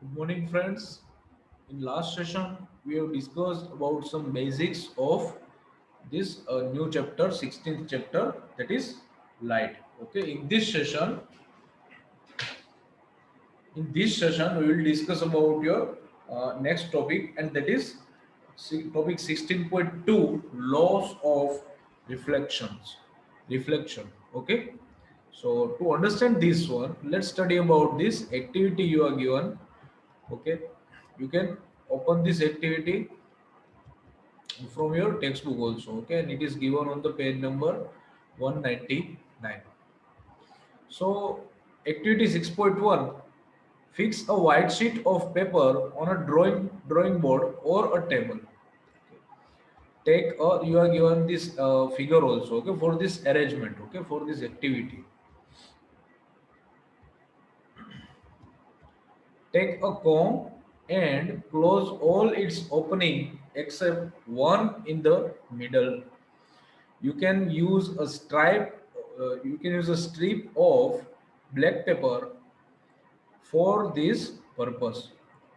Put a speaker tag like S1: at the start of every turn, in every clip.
S1: Good morning, friends. In last session, we have discussed about some basics of this new chapter, 16th chapter, that is light. Okay, in this session, we will discuss about your next topic, and that is topic 16.2, laws of reflections. Reflection. Okay. So to understand this one, let's study about this activity you are given. Okay, you can open this activity from your textbook also. Okay, and it is given on the page number 199. So activity 6.1, fix a white sheet of paper on a drawing board or a table. Take a, you are given this figure also, okay, for this arrangement, okay, for this activity. Take a comb and close all its opening except one in the middle. You can use a strip of black pepper for this purpose.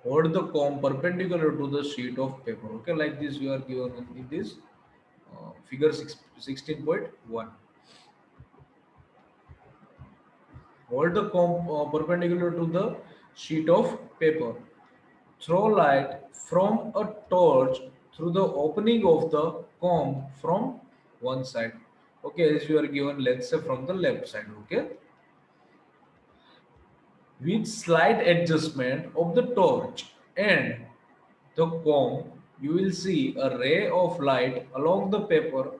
S1: Hold the comb perpendicular to the sheet of paper. Okay, like this you are given in this figure 16.1. Hold the comb perpendicular to the sheet of paper. Throw light from a torch through the opening of the comb from one side. Okay, as you are given, let's say from the left side. Okay, with slight adjustment of the torch and the comb, you will see a ray of light along the paper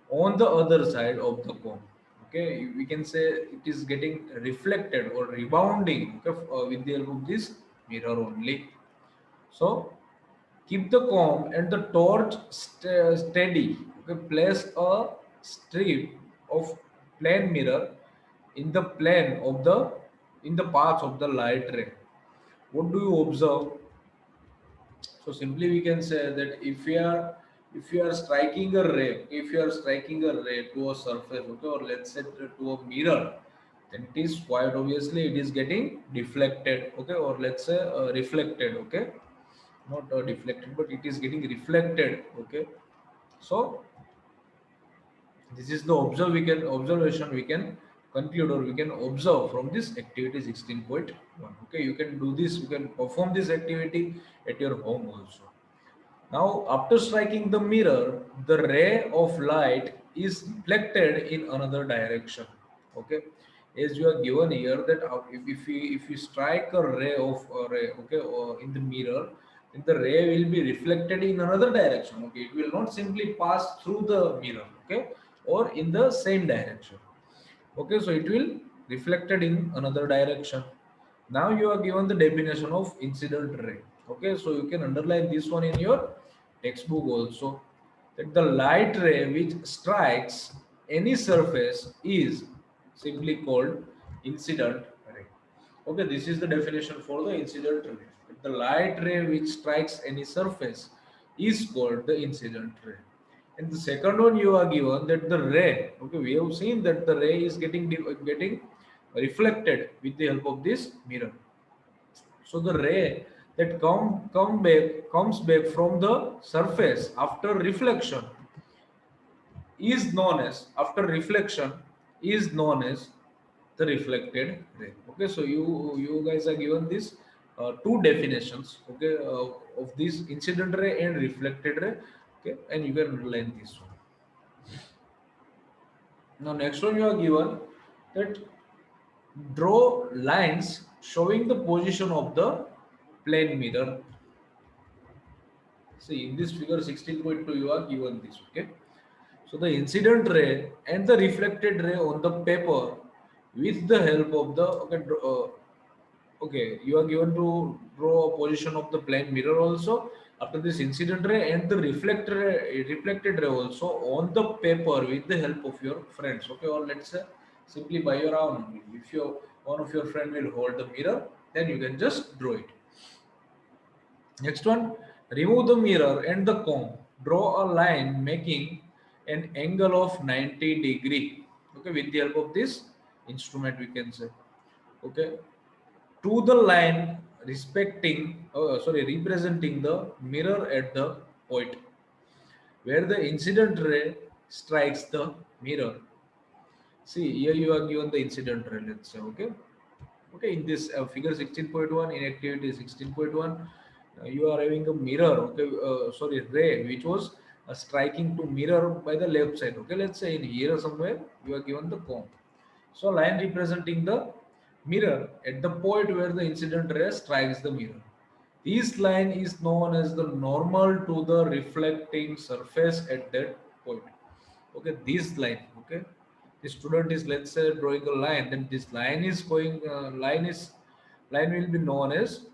S1: on the other side of the comb. Okay, we can say it is getting reflected or rebounding, okay, with the help of this mirror only. So keep the comb and the torch steady. Okay, place a strip of plane mirror in the plane of the in the path of the light ray. What do you observe? So simply we can say that if you are striking a ray, if you are striking a ray to a surface, okay, or let's say to a mirror, then it is quite obviously it is getting deflected, okay, or let's say reflected, okay, not deflected, but it is getting reflected, okay. So this is the observation we can conclude or we can observe from this activity 16.1. Okay, you can do this, you can perform this activity at your home also. Now after striking the mirror, the ray of light is reflected in another direction. Okay, as you are given here that if you strike a ray of a ray, okay, or in the mirror, then the ray will be reflected in another direction. Okay, it will not simply pass through the mirror, okay, or in the same direction. Okay, so it will reflected in another direction. Now you are given the definition of incident ray. Okay, so you can underline this one in your textbook also, that the light ray which strikes any surface is simply called incident ray. Okay, this is the definition for the incident ray. The light ray which strikes any surface is called the incident ray. And the second one you are given that the ray, okay, we have seen that the ray is getting reflected with the help of this mirror. So the ray that comes back from the surface after reflection is known as after reflection is known as the reflected ray. Okay, so you guys are given this two definitions, okay, of this incident ray and reflected ray. Okay, and you can underline this one. Now next one you are given that draw lines showing the position of the plane mirror. See in this figure 16.2 you are given this. Okay, so the incident ray and the reflected ray on the paper with the help of the okay, you are given to draw a position of the plane mirror also. After this incident ray and the reflected ray also on the paper with the help of your friends. Okay, or let's say simply by your own. If your one of your friend will hold the mirror, then you can just draw it. Next one, remove the mirror and the comb. Draw a line making an angle of 90-degree. Okay, with the help of this instrument, we can say. Okay, to the line, representing the mirror at the point where the incident ray strikes the mirror. See, here you are given the incident ray, let's say, okay? Okay, in this figure 16.1, in activity 16.1, you are having a mirror, okay, ray, which was striking to mirror by the left side. Okay, let's say in here somewhere, you are given the comb. So, line representing the mirror at the point where the incident ray strikes the mirror. This line is known as the normal to the reflecting surface at that point. Okay, this line, okay, the student is, let's say, drawing a line, then this line is going line will be known as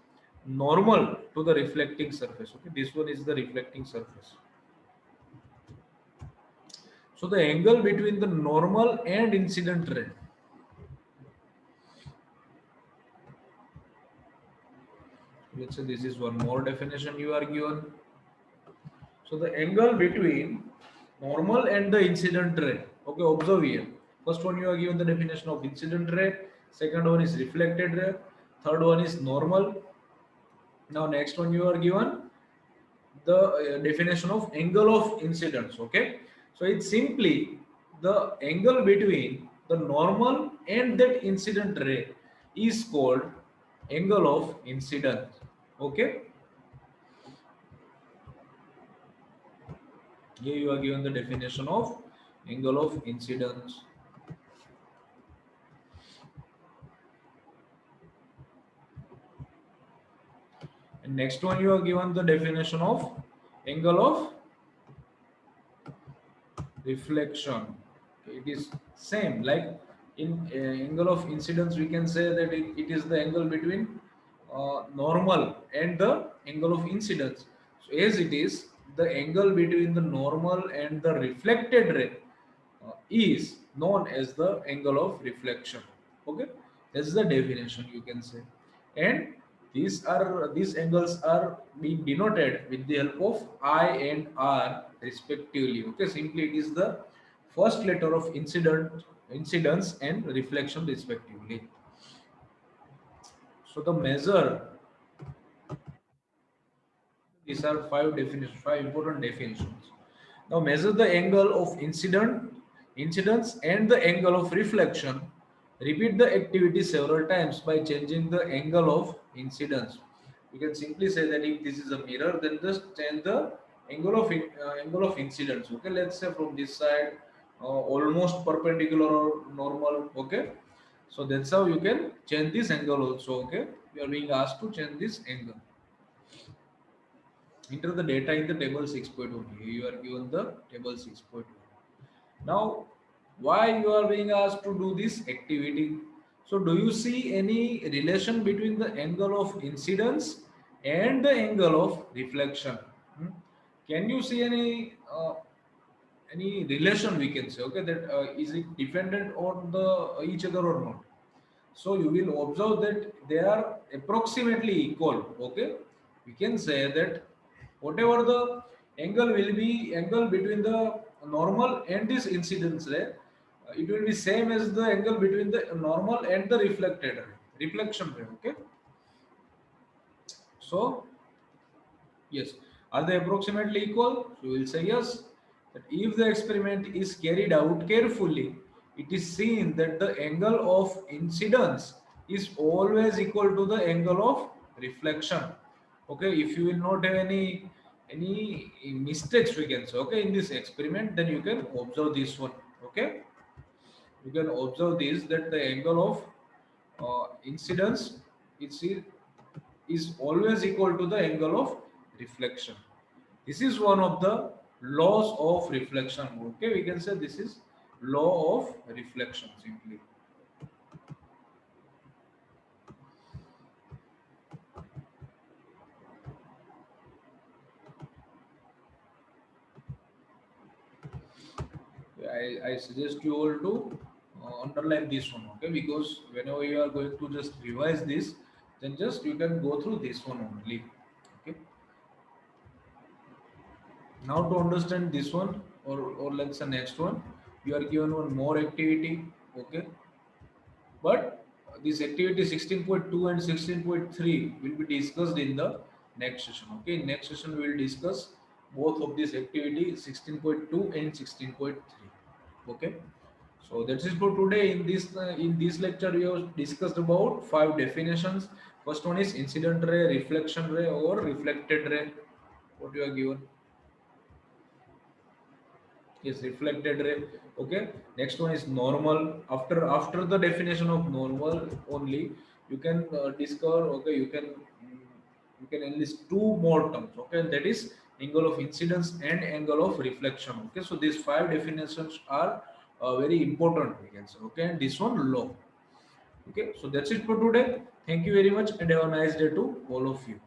S1: normal to the reflecting surface. Okay, this one is the reflecting surface. So the angle between the normal and incident ray, let's say this is one more definition you are given. So the angle between normal and the incident ray. Okay, observe here. First one you are given the definition of incident ray. Second one is reflected ray. Third one is normal. Now next one you are given the definition of angle of incidence. Okay, so it's simply the angle between the normal and that incident ray is called angle of incidence. Okay, here you are given the definition of angle of incidence. And next one you are given the definition of angle of reflection. Okay, it is same like in angle of incidence we can say that it is the angle between normal and the angle of incidence. So as it is the angle between the normal and the reflected ray is known as the angle of reflection. Okay, that's the definition you can say. And these angles are being denoted with the help of I and R respectively. Okay, simply it is the first letter of incidence and reflection respectively. So the measure, these are five important definitions. Now measure the angle of incidence and the angle of reflection. Repeat the activity several times by changing the angle of incidence. You can simply say that if this is a mirror, then just change the angle of incidence. Okay, let's say from this side, almost perpendicular or normal. Okay, so that's how you can change this angle also. Okay, you are being asked to change this angle. Enter the data in the table 6.1. Here you are given the table 6.1. Now, why you are being asked to do this activity? So, do you see any relation between the angle of incidence and the angle of reflection? Hmm? Can you see any relation we can say? Okay, that is it dependent on the each other or not? So you will observe that they are approximately equal. Okay, we can say that whatever the angle will be angle between the normal and this incidence ray, it will be same as the angle between the normal and the reflected ray, reflection ray. Okay, so yes, are they approximately equal? So we will say yes. That if the experiment is carried out carefully, it is seen that the angle of incidence is always equal to the angle of reflection. Okay, if you will not have any mistakes, we can say, okay, in this experiment, then you can observe this one. Okay, you can observe this that the angle of incidence is is always equal to the angle of reflection. This is one of the laws of reflection. Okay, we can say this is law of reflection simply. I suggest you all to underline this one, okay, because whenever you are going to just revise this, then just you can go through this one only. Okay, now to understand this one, or let's say next one, you are given one more activity. Okay, but this activity 16.2 and 16.3 will be discussed in the next session. Okay, next session we will discuss both of these activity 16.2 and 16.3. Okay, so that's it for today. In this lecture we have discussed about five definitions. First one is incident ray, reflection ray, or reflected ray. What you are given? Yes, reflected ray. Okay, next one is normal. After the definition of normal only, you can discover, okay, you can enlist two more terms. Okay, that is angle of incidence and angle of reflection. Okay, so these five definitions are very important, we can say. Okay, and this one law. Okay, so that's it for today. Thank you very much and have a nice day to all of you.